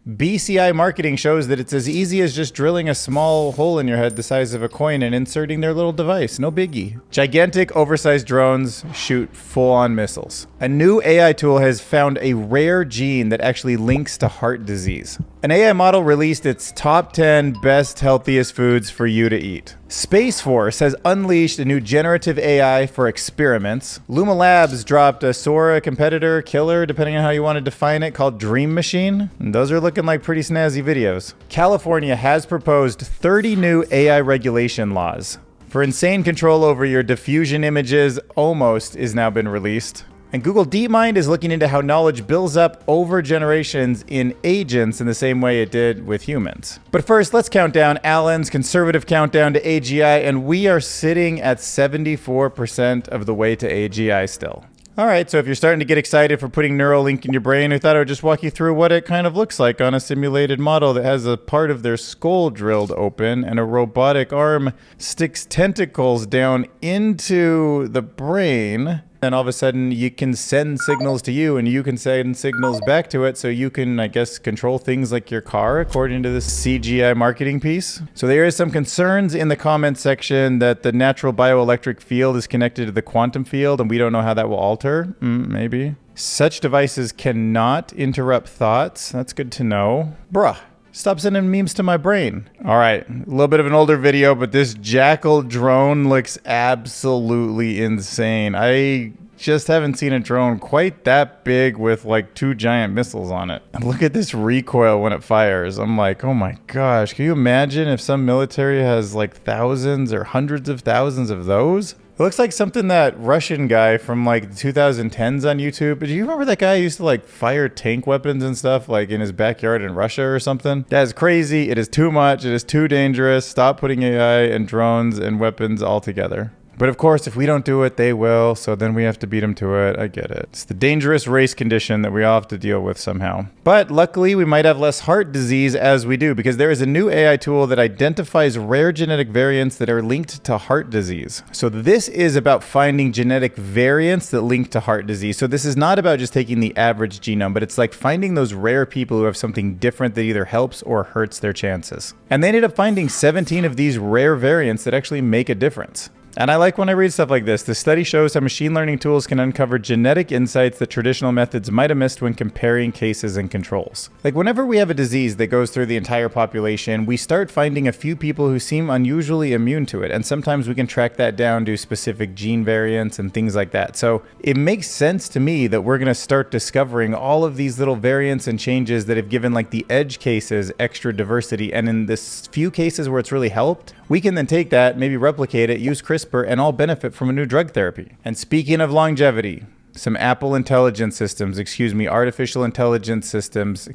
BCI marketing shows that it's as easy as just drilling a small hole in your head the size of a coin and inserting their little device. No biggie. Gigantic, oversized drones shoot full-on missiles. A new AI tool has found a rare gene that actually links to heart disease. An AI model released its top 10 best, healthiest foods for you to eat. Space Force has unleashed a new generative AI for experiments. Luma Labs dropped a Sora competitor killer, depending on how you want to define it, called Dream Machine. And those are looking like pretty snazzy videos. California has proposed 30 new AI regulation laws. For insane control over your diffusion images, Omost has now been released. And Google DeepMind is looking into how knowledge builds up over generations in agents in the same way it did with humans. But first, let's count down Alan's conservative countdown to AGI, and we are sitting at 74% of the way to AGI still. All right, so if you're starting to get excited for putting Neuralink in your brain, I thought I would just walk you through what it kind of looks like on a simulated model that has a part of their skull drilled open and a robotic arm sticks tentacles down into the brain. And all of a sudden you can send signals to you and you can send signals back to it, so you can, I guess, control things like your car according to this CGI marketing piece. So there is some concerns in the comments section that the natural bioelectric field is connected to the quantum field and we don't know how that will alter. Maybe. Such devices cannot interrupt thoughts. That's good to know. Bruh. Stop sending memes to my brain. All right, a little bit of an older video, but this Jackal drone looks absolutely insane. I just haven't seen a drone quite that big with like 2 giant missiles on it. And look at this recoil when it fires. I'm like, oh my gosh, can you imagine if some military has like thousands or hundreds of thousands of those? It looks like something that Russian guy from like the 2010s on YouTube. Do you remember that guy who used to like fire tank weapons and stuff like in his backyard in Russia or something? That is crazy. It is too much. It is too dangerous. Stop putting AI and drones and weapons all together. But of course, if we don't do it, they will. So then we have to beat them to it. I get it. It's the dangerous race condition that we all have to deal with somehow. But luckily, we might have less heart disease as we do, because there is a new AI tool that identifies rare genetic variants that are linked to heart disease. So this is about finding genetic variants that link to heart disease. So this is not about just taking the average genome, but it's like finding those rare people who have something different that either helps or hurts their chances. And they ended up finding 17 of these rare variants that actually make a difference. And I like when I read stuff like this. The study shows how machine learning tools can uncover genetic insights that traditional methods might have missed when comparing cases and controls. Like whenever we have a disease that goes through the entire population, we start finding a few people who seem unusually immune to it. And sometimes we can track that down to specific gene variants and things like that. So it makes sense to me that we're going to start discovering all of these little variants and changes that have given like the edge cases extra diversity. And in this few cases where it's really helped, we can then take that, maybe replicate it, use CRISPR, and all benefit from a new drug therapy. And speaking of longevity, some Apple intelligence systems, artificial intelligence systems,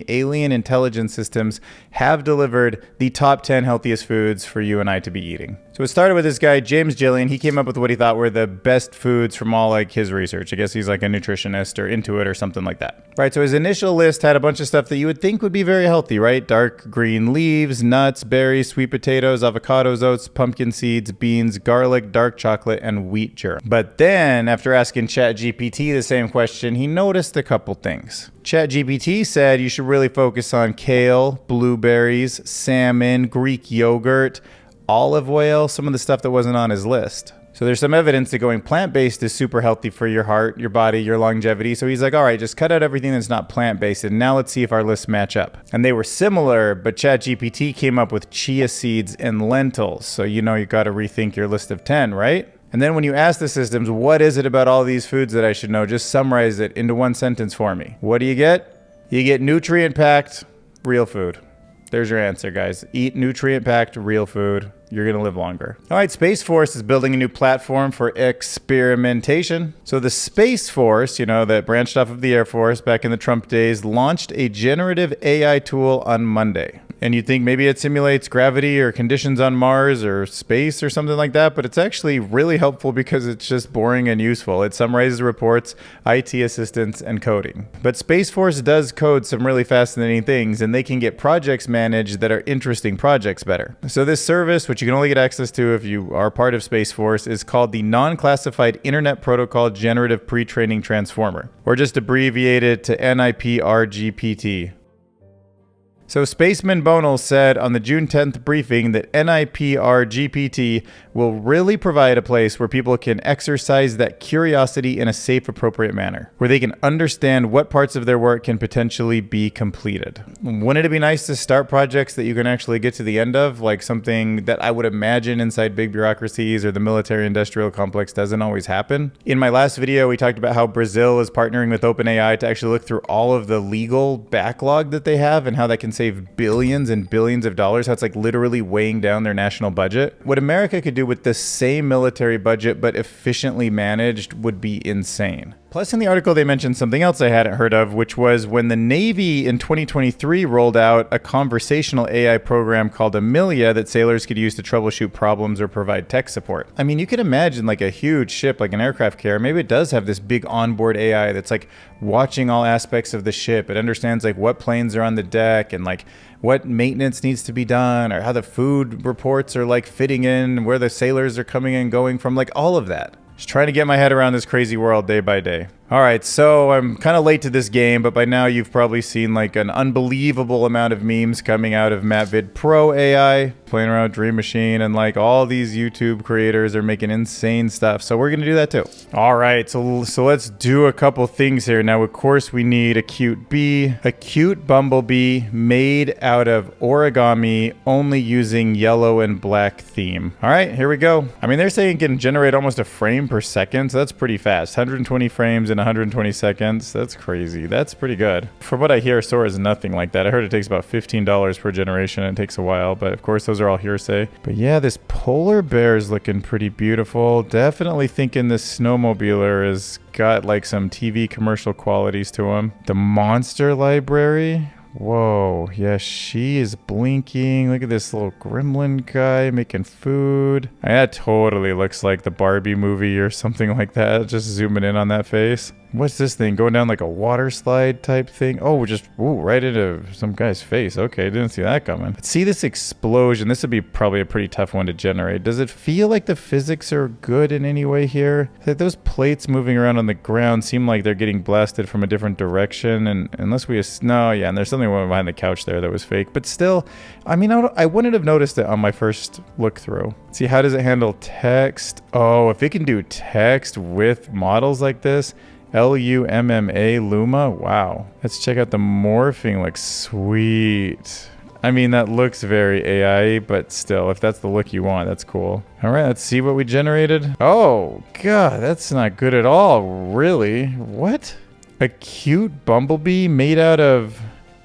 alien intelligence systems have delivered the top 10 healthiest foods for you and I to be eating. So it started with this guy, James Gillian. He came up with what he thought were the best foods from all like his research. I guess he's like a nutritionist or into it or something like that. Right, so his initial list had a bunch of stuff that you would think would be very healthy, right? Dark green leaves, nuts, berries, sweet potatoes, avocados, oats, pumpkin seeds, beans, garlic, dark chocolate, and wheat germ. But then, after asking ChatGPT the same question, he noticed a couple things. ChatGPT said you should really focus on kale, blueberries, salmon, Greek yogurt, olive oil, some of the stuff that wasn't on his list. So there's some evidence that going plant-based is super healthy for your heart, your body, your longevity. So he's like, all right, just cut out everything that's not plant-based. And now let's see if our lists match up. And they were similar, but ChatGPT came up with chia seeds and lentils. So you know you got to rethink your list of 10, right? And then when you ask the systems, what is it about all these foods that I should know? Just summarize it into one sentence for me. What do you get? You get nutrient-packed, real food. There's your answer, guys. Eat nutrient-packed, real food. You're going to live longer. All right, Space Force is building a new platform for experimentation. So the Space Force, that branched off of the Air Force back in the Trump days, launched a generative AI tool on Monday. And you'd think maybe it simulates gravity or conditions on Mars or space or something like that, but it's actually really helpful because it's just boring and useful. It summarizes reports, IT assistance, and coding. But Space Force does code some really fascinating things, and they can get projects managed that are interesting projects better. So this service, which you can only get access to if you are part of Space Force, is called the Non-Classified Internet Protocol Generative Pre-Training Transformer, or just abbreviated to NIPRGPT. So Spaceman Bonal said on the June 10th briefing that NIPR GPT will really provide a place where people can exercise that curiosity in a safe, appropriate manner, where they can understand what parts of their work can potentially be completed. Wouldn't it be nice to start projects that you can actually get to the end of, like something that I would imagine inside big bureaucracies or the military-industrial complex doesn't always happen? In my last video, we talked about how Brazil is partnering with OpenAI to actually look through all of the legal backlog that they have and how that can save billions and billions of dollars, how it's like literally weighing down their national budget. What America could do with the same military budget but efficiently managed would be insane. Plus, in the article, they mentioned something else I hadn't heard of, which was when the Navy in 2023 rolled out a conversational AI program called Amelia that sailors could use to troubleshoot problems or provide tech support. I mean, you could imagine like a huge ship, like an aircraft carrier, maybe it does have this big onboard AI that's like watching all aspects of the ship. It understands like what planes are on the deck and like what maintenance needs to be done or how the food reports are like fitting in, where the sailors are coming and going from, like all of that. Just trying to get my head around this crazy world day by day. All right, so I'm kind of late to this game, but by now you've probably seen like an unbelievable amount of memes coming out of MatVid Pro AI, playing around with Dream Machine, and like all these YouTube creators are making insane stuff. So we're gonna do that too. All right, so let's do a couple things here. Now, of course, we need a cute bee, a cute bumblebee made out of origami, only using yellow and black theme. All right, here we go. I mean, they're saying it can generate almost a frame per second, so that's pretty fast. 120 frames in 120 seconds. That's crazy. That's pretty good. From what I hear, Sora is nothing like that. I heard it takes about $15 per generation and it takes a while, but of course those are all hearsay. But yeah, this polar bear is looking pretty beautiful. Definitely thinking this snowmobiler has got like some TV commercial qualities to him. The monster library. Whoa, yeah, she is blinking. Look at this little gremlin guy making food. That totally looks like the Barbie movie or something like that. Just zooming in on that face. What's this thing? Going down like a water slide type thing? Oh, right into some guy's face. Okay, didn't see that coming. But see this explosion. This would be probably a pretty tough one to generate. Does it feel like the physics are good in any way here? Like those plates moving around on the ground seem like they're getting blasted from a different direction. And unless we... No, yeah, and there's something behind the couch there that was fake. But still, I mean, I wouldn't have noticed it on my first look through. See, how does it handle text? Oh, if it can do text with models like this... Luma. Wow. Let's check out the morphing. Like, sweet. I mean, that looks very AI, but still, if that's the look you want, that's cool. All right, let's see what we generated. Oh, God, that's not good at all. Really? What? A cute bumblebee made out of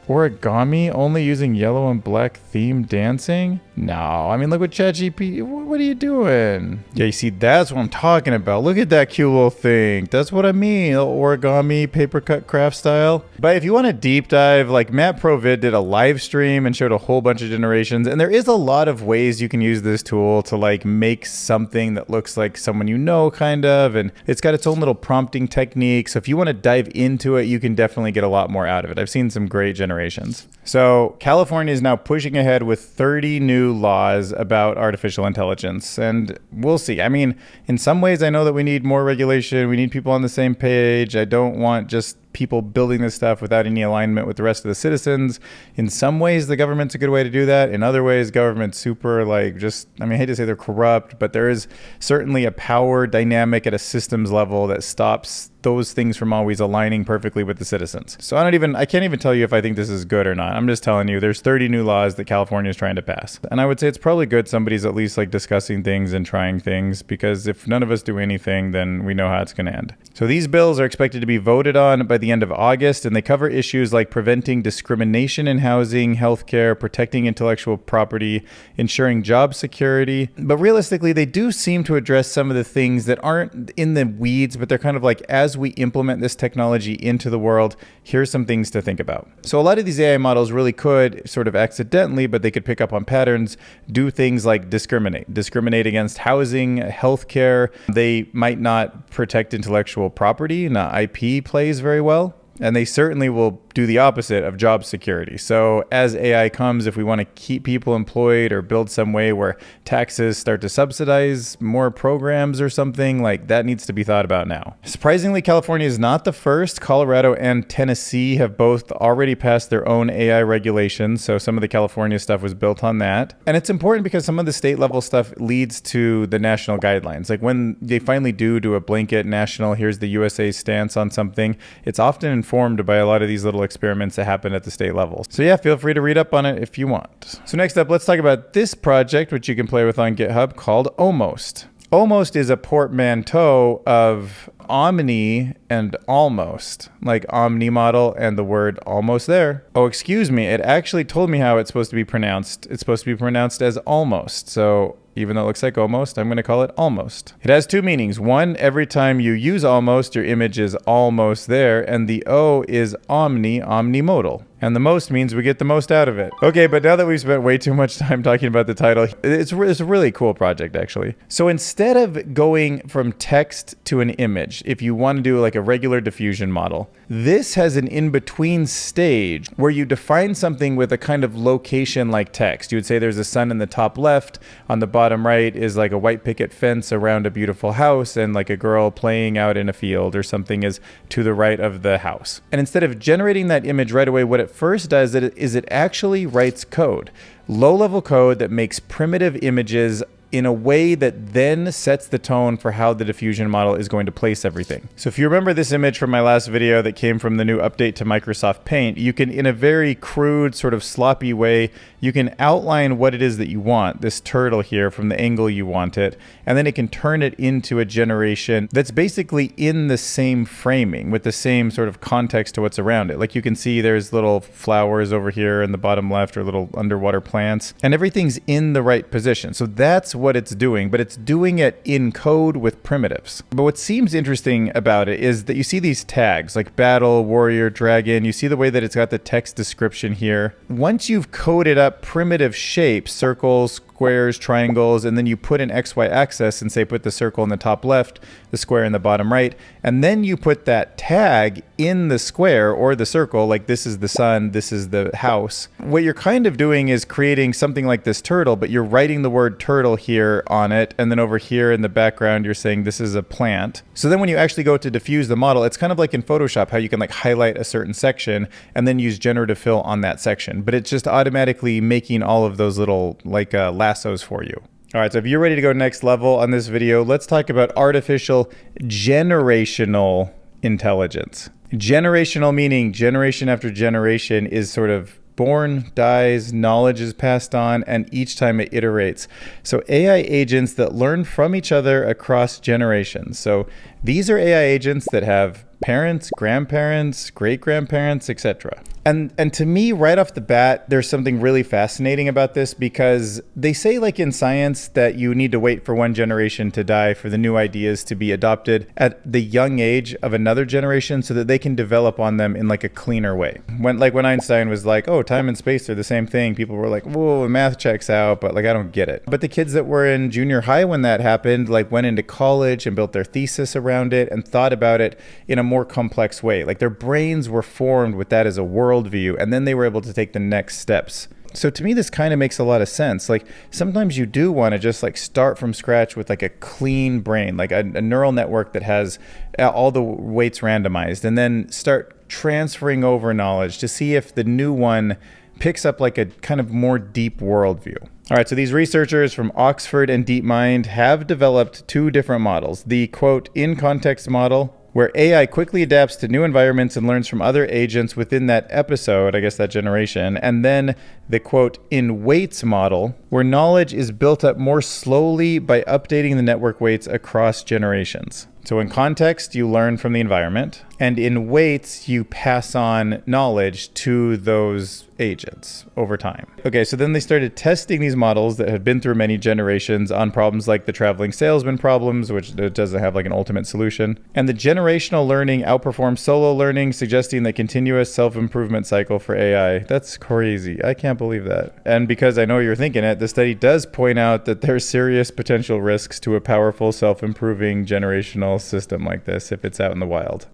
origami, only using yellow and black theme dancing? No, I mean, look what ChatGPT, what are you doing? Yeah, you see, that's what I'm talking about. Look at that cute little thing. That's what I mean, origami, paper cut craft style. But if you want a deep dive, like Matt Provid did a live stream and showed a whole bunch of generations, and there is a lot of ways you can use this tool to like make something that looks like someone you know, kind of, and it's got its own little prompting technique. So if you want to dive into it, you can definitely get a lot more out of it. I've seen some great generations. So California is now pushing ahead with 30 new laws about artificial intelligence, and we'll see. I mean, in some ways I know that we need more regulation. We need people on the same page. I don't want just people building this stuff without any alignment with the rest of the citizens. In some ways, the government's a good way to do that. In other ways, government's super like just, I mean, I hate to say they're corrupt, but there is certainly a power dynamic at a systems level that stops those things from always aligning perfectly with the citizens. So I can't even tell you if I think this is good or not. I'm just telling you there's 30 new laws that California is trying to pass. And I would say it's probably good somebody's at least like discussing things and trying things, because if none of us do anything, then we know how it's going to end. So these bills are expected to be voted on by the end of August, and they cover issues like preventing discrimination in housing, healthcare, protecting intellectual property, ensuring job security. But realistically, they do seem to address some of the things that aren't in the weeds, but they're kind of like, as we implement this technology into the world, here's some things to think about. So a lot of these AI models really could sort of accidentally, but they could pick up on patterns, do things like discriminate against housing, healthcare. They might not protect intellectual property. Now, IP plays very well. And they certainly will do the opposite of job security. So as AI comes, if we want to keep people employed or build some way where taxes start to subsidize more programs or something, like that needs to be thought about now. Surprisingly, California is not the first. Colorado and Tennessee have both already passed their own AI regulations. So some of the California stuff was built on that. And it's important because some of the state level stuff leads to the national guidelines. Like when they finally do a blanket national, here's the USA stance on something, it's often informed by a lot of these little experiments that happen at the state level. So yeah, feel free to read up on it if you want. So next up, let's talk about this project, which you can play with on GitHub, called Omost. Omost is a portmanteau of omni and almost, like omni model and the word almost there. Oh, excuse me. It actually told me how it's supposed to be pronounced. It's supposed to be pronounced as almost. So even though it looks like almost, I'm going to call it almost. It has two meanings. One, every time you use almost, your image is almost there. And the O is omnimodal. And the most means we get the most out of it. Okay, but now that we've spent way too much time talking about the title, it's a really cool project, actually. So instead of going from text to an image, if you want to do like a regular diffusion model, this has an in-between stage where you define something with a kind of location like text. You would say there's a sun in the top left, on the bottom right is like a white picket fence around a beautiful house, and like a girl playing out in a field or something is to the right of the house. And instead of generating that image right away, what it first does is it actually writes code, low-level code that makes primitive images in a way that then sets the tone for how the diffusion model is going to place everything. So if you remember this image from my last video that came from the new update to Microsoft Paint, you can, in a very crude, sort of sloppy way, you can outline what it is that you want, this turtle here, from the angle you want it, and then it can turn it into a generation that's basically in the same framing, with the same sort of context to what's around it. Like you can see there's little flowers over here in the bottom left, or little underwater plants, and everything's in the right position. So that's what it's doing, but it's doing it in code with primitives. But what seems interesting about it is that you see these tags like battle, warrior, dragon. You see the way that it's got the text description here. Once you've coded up primitive shapes, circles, squares, triangles, and then you put an XY axis and say put the circle in the top left, the square in the bottom right, and then you put that tag in the square or the circle, like this is the sun, this is the house. What you're kind of doing is creating something like this turtle, but you're writing the word turtle here on it, and then over here in the background you're saying this is a plant. So then when you actually go to diffuse the model, it's kind of like in Photoshop how you can like highlight a certain section and then use generative fill on that section, but it's just automatically making all of those little like lassos for you. All right, so if you're ready to go next level on this video, let's talk about artificial generational intelligence. Generational meaning generation after generation is sort of born, dies, knowledge is passed on, and each time it iterates. So AI agents that learn from each other across generations. So these are AI agents that have parents, grandparents, great-grandparents, etc. And to me, right off the bat, there's something really fascinating about this, because they say, like in science, that you need to wait for one generation to die for the new ideas to be adopted at the young age of another generation so that they can develop on them in like a cleaner way. When Einstein was like, oh, time and space are the same thing, people were like, whoa, math checks out, but like I don't get it. But the kids that were in junior high when that happened, like went into college and built their thesis around it and thought about it in a more complex way. Like their brains were formed with that as a worldview, and then they were able to take the next steps. So to me, this kind of makes a lot of sense. Like sometimes you do want to just like start from scratch with like a clean brain, like a neural network that has all the weights randomized, and then start transferring over knowledge to see if the new one picks up like a kind of more deep worldview. All right, so these researchers from Oxford and DeepMind have developed two different models. The quote, in context model, where AI quickly adapts to new environments and learns from other agents within that episode, I guess that generation. And then the quote, in weights model, where knowledge is built up more slowly by updating the network weights across generations. So in context, you learn from the environment, and in weights, you pass on knowledge to those agents over time. Okay, so then they started testing these models that had been through many generations on problems like the traveling salesman problems, which doesn't have like an ultimate solution. And the generational learning outperforms solo learning, suggesting the continuous self-improvement cycle for AI. That's crazy. I can't believe that. And because I know you're thinking it, the study does point out that there's serious potential risks to a powerful self-improving generational system like this if it's out in the wild.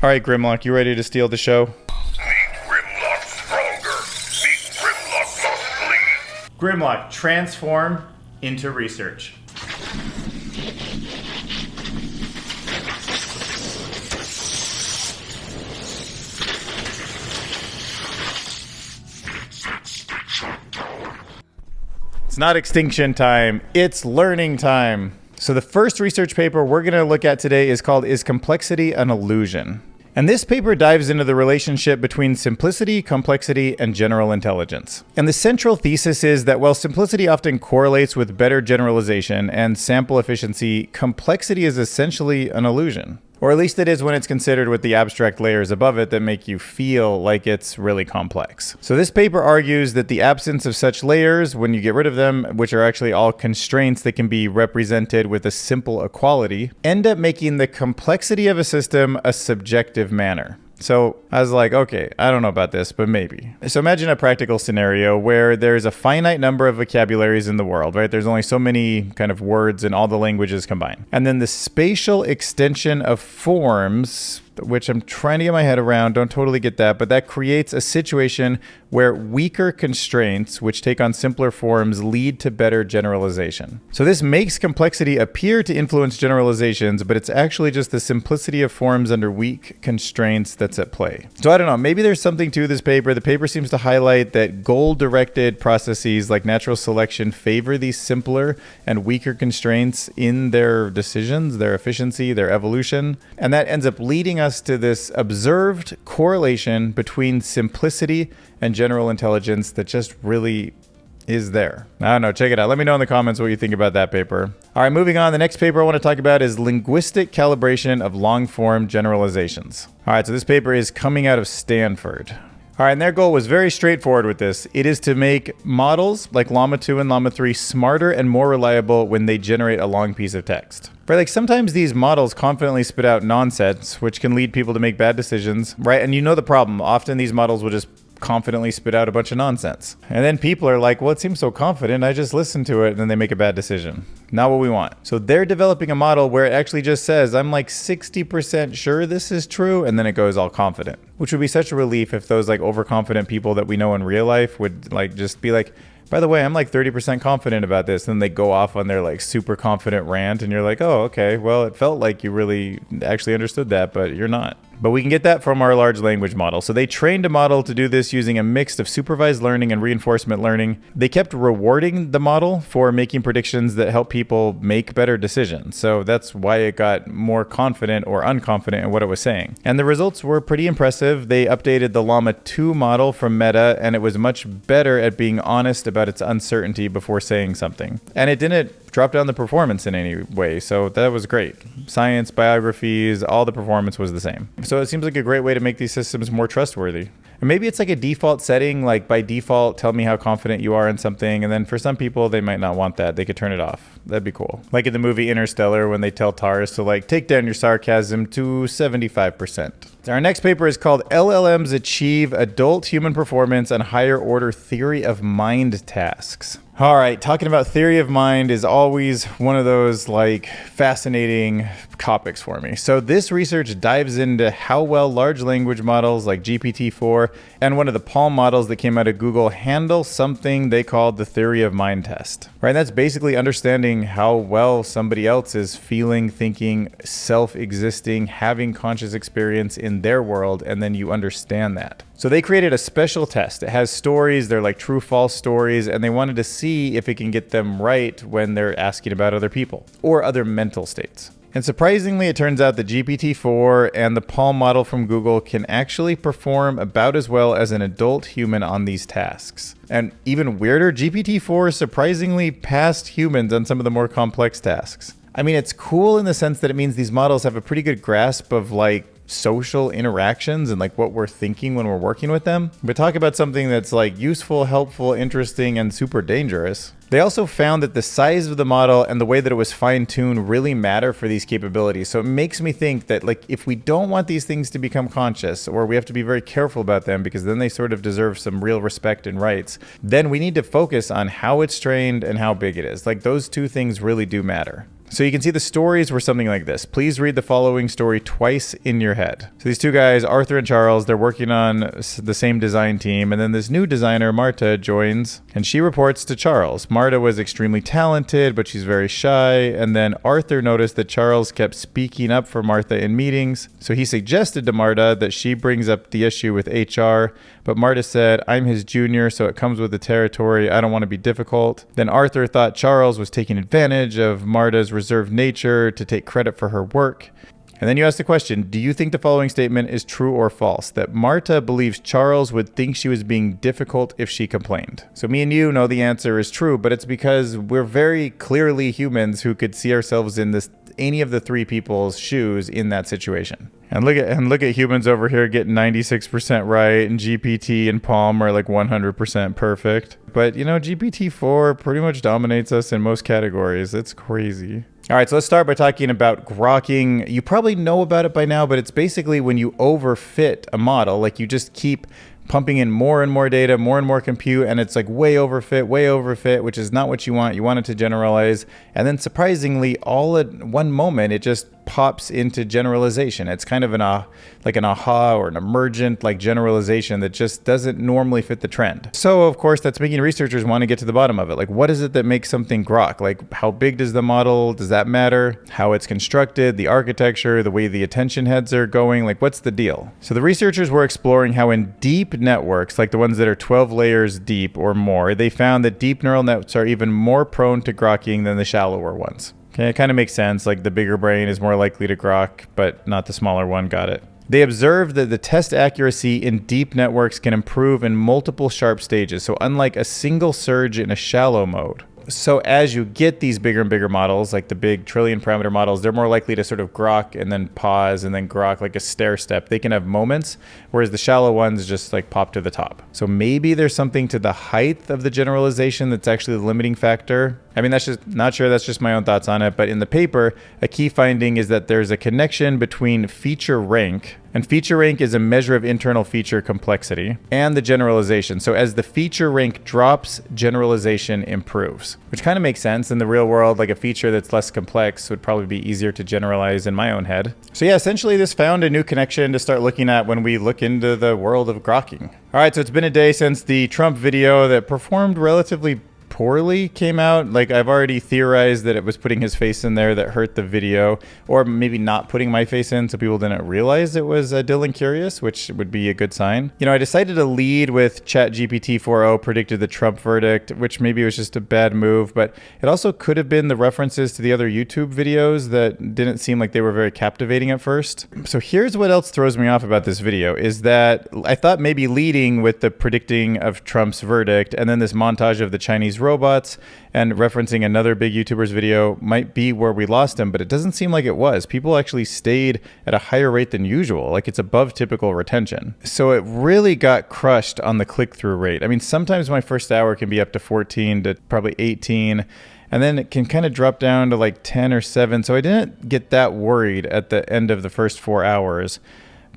All right, Grimlock, you ready to steal the show? Grimlock, transform into research. It's not extinction time, it's learning time. So the first research paper we're going to look at today is called Is Complexity an Illusion? And this paper dives into the relationship between simplicity, complexity, and general intelligence. And the central thesis is that while simplicity often correlates with better generalization and sample efficiency, complexity is essentially an illusion. Or at least it is when it's considered with the abstract layers above it that make you feel like it's really complex. So this paper argues that the absence of such layers, when you get rid of them, which are actually all constraints that can be represented with a simple equality, end up making the complexity of a system a subjective manner. So I was like, okay, I don't know about this, but maybe. So imagine a practical scenario where there's a finite number of vocabularies in the world, right? There's only so many kind of words in all the languages combined. And then the spatial extension of forms, which I'm trying to get my head around, don't totally get that, but that creates a situation where weaker constraints, which take on simpler forms, lead to better generalization. So this makes complexity appear to influence generalizations, but it's actually just the simplicity of forms under weak constraints that's at play. So I don't know, maybe there's something to this paper. The paper seems to highlight that goal-directed processes like natural selection favor these simpler and weaker constraints in their decisions, their efficiency, their evolution, and that ends up leading us to this observed correlation between simplicity and general intelligence that just really is there. I don't know, check it out. Let me know in the comments what you think about that paper. All right, moving on. The next paper I want to talk about is linguistic calibration of long-form generalizations. All right, so this paper is coming out of Stanford. All right, and their goal was very straightforward with this. It is to make models like Llama 2 and Llama 3 smarter and more reliable when they generate a long piece of text. Right, like sometimes these models confidently spit out nonsense, which can lead people to make bad decisions, right? And you know the problem. Often these models will just confidently spit out a bunch of nonsense. And then people are like, well, it seems so confident. I just listened to it, and then they make a bad decision. Not what we want. So they're developing a model where it actually just says, I'm like 60% sure this is true, and then it goes all confident, which would be such a relief if those like overconfident people that we know in real life would like just be like, by the way, I'm like 30% confident about this. And then they go off on their like super confident rant, and you're like, oh, okay, well, it felt like you really actually understood that, but you're not. But we can get that from our large language model. So they trained a model to do this using a mix of supervised learning and reinforcement learning. They kept rewarding the model for making predictions that help people make better decisions. So that's why it got more confident or unconfident in what it was saying. And the results were pretty impressive. They updated the Llama 2 model from Meta, and it was much better at being honest about its uncertainty before saying something. And it didn't drop down the performance in any way. So that was great. Science, biographies, all the performance was the same. So it seems like a great way to make these systems more trustworthy. And maybe it's like a default setting, like by default, tell me how confident you are in something. And then for some people, they might not want that. They could turn it off. That'd be cool. Like in the movie Interstellar, when they tell TARS to like take down your sarcasm to 75%. Our next paper is called LLMs Achieve Adult Human Performance on Higher Order Theory of Mind Tasks. All right, talking about theory of mind is always one of those like fascinating topics for me. So this research dives into how well large language models like GPT-4 and one of the Palm models that came out of Google handle something they called the theory of mind test. Right, that's basically understanding how well somebody else is feeling, thinking, self-existing, having conscious experience in their world, and then you understand that. So they created a special test. It has stories, they're like true false stories, and they wanted to see if it can get them right when they're asking about other people or other mental states. And surprisingly, it turns out that GPT-4 and the Palm model from Google can actually perform about as well as an adult human on these tasks. And even weirder, GPT-4 surprisingly passed humans on some of the more complex tasks. I mean, it's cool in the sense that it means these models have a pretty good grasp of like social interactions and like what we're thinking when we're working with them. But talk about something that's like useful, helpful, interesting, and super dangerous. They also found that the size of the model and the way that it was fine-tuned really matter for these capabilities. So it makes me think that like if we don't want these things to become conscious, or we have to be very careful about them because then they sort of deserve some real respect and rights, then we need to focus on how it's trained and how big it is. Like those two things really do matter. So you can see the stories were something like this. Please read the following story twice in your head. So these two guys, Arthur and Charles, they're working on the same design team. And then this new designer, Marta, joins and she reports to Charles. Marta was extremely talented, but she's very shy. And then Arthur noticed that Charles kept speaking up for Martha in meetings. So he suggested to Marta that she brings up the issue with HR. But Marta said, I'm his junior, so it comes with the territory. I don't want to be difficult. Then Arthur thought Charles was taking advantage of Marta's reserved nature to take credit for her work. And then you ask the question, do you think the following statement is true or false? That Marta believes Charles would think she was being difficult if she complained. So me and you know the answer is true, but it's because we're very clearly humans who could see ourselves in any of the three people's shoes in that situation. And look at humans over here getting 96% right, and GPT and Palm are like 100% perfect. But you know, GPT-4 pretty much dominates us in most categories. It's crazy. All right, so let's start by talking about grokking. You probably know about it by now, but it's basically when you overfit a model, like you just keep pumping in more and more data, more and more compute, and it's like way overfit, which is not what you want. You want it to generalize. And then surprisingly, all at one moment, it just pops into generalization. It's kind of an aha or an emergent like generalization that just doesn't normally fit the trend. So of course, that's making researchers want to get to the bottom of it. Like, what is it that makes something grok? Like, how big does the model, does that matter? How it's constructed, the architecture, the way the attention heads are going, like what's the deal? So the researchers were exploring how in deep networks, like the ones that are 12 layers deep or more, they found that deep neural nets are even more prone to grokking than the shallower ones. Okay, it kind of makes sense. Like the bigger brain is more likely to grok, but not the smaller one. Got it. They observed that the test accuracy in deep networks can improve in multiple sharp stages. So unlike a single surge in a shallow mode. So as you get these bigger and bigger models, like the big trillion parameter models, they're more likely to sort of grok and then pause and then grok like a stair step. They can have moments, whereas the shallow ones just like pop to the top. So maybe there's something to the height of the generalization that's actually the limiting factor. I mean, that's just not sure. That's just my own thoughts on it. But in the paper, a key finding is that there's a connection between feature rank, and feature rank is a measure of internal feature complexity, and the generalization. So as the feature rank drops, generalization improves, which kind of makes sense. In the real world, like a feature that's less complex would probably be easier to generalize in my own head. So yeah, essentially this found a new connection to start looking at when we look into the world of grokking. All right, so it's been a day since the Trump video that performed relatively poorly came out. Like, I've already theorized that it was putting his face in there that hurt the video, or maybe not putting my face in so people didn't realize it was Dylan Curious, which would be a good sign. You know, I decided to lead with ChatGPT 4.0 predicted the Trump verdict, which maybe was just a bad move, but it also could have been the references to the other YouTube videos that didn't seem like they were very captivating at first. So here's what else throws me off about this video is that I thought maybe leading with the predicting of Trump's verdict and then this montage of the Chinese robots and referencing another big YouTuber's video might be where we lost him, but it doesn't seem like it was. People actually stayed at a higher rate than usual, like it's above typical retention. So it really got crushed on the click-through rate. I mean, sometimes my first hour can be up to 14 to probably 18, and then it can kind of drop down to like 10 or 7. So I didn't get that worried at the end of the first 4 hours.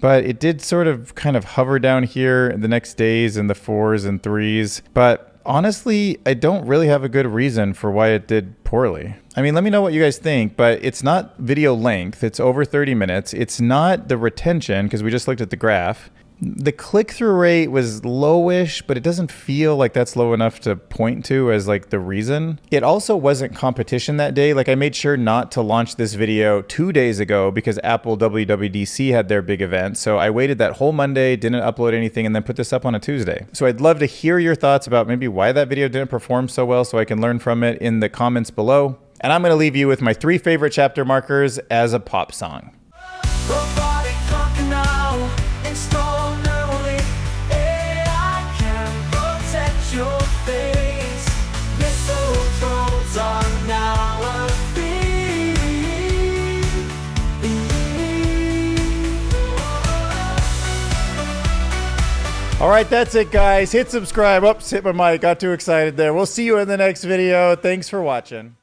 But it did sort of kind of hover down here the next days in the 4s and 3s. But honestly, I don't really have a good reason for why it did poorly. I mean, let me know what you guys think, but it's not video length. It's over 30 minutes. It's not the retention, because we just looked at the graph. The click-through rate was lowish, but it doesn't feel like that's low enough to point to as like the reason. It also wasn't competition that day. Like I made sure not to launch this video 2 days ago because Apple WWDC had their big event. So I waited that whole Monday, didn't upload anything, and then put this up on a Tuesday. So I'd love to hear your thoughts about maybe why that video didn't perform so well so I can learn from it in the comments below. And I'm going to leave you with my 3 favorite chapter markers as a pop song. Robotic talking now, install Neuralink, AI can protect your face. Missile drones are now a thing. All right, that's it, guys. Hit subscribe. Oops, hit my mic. Got too excited there. We'll see you in the next video. Thanks for watching.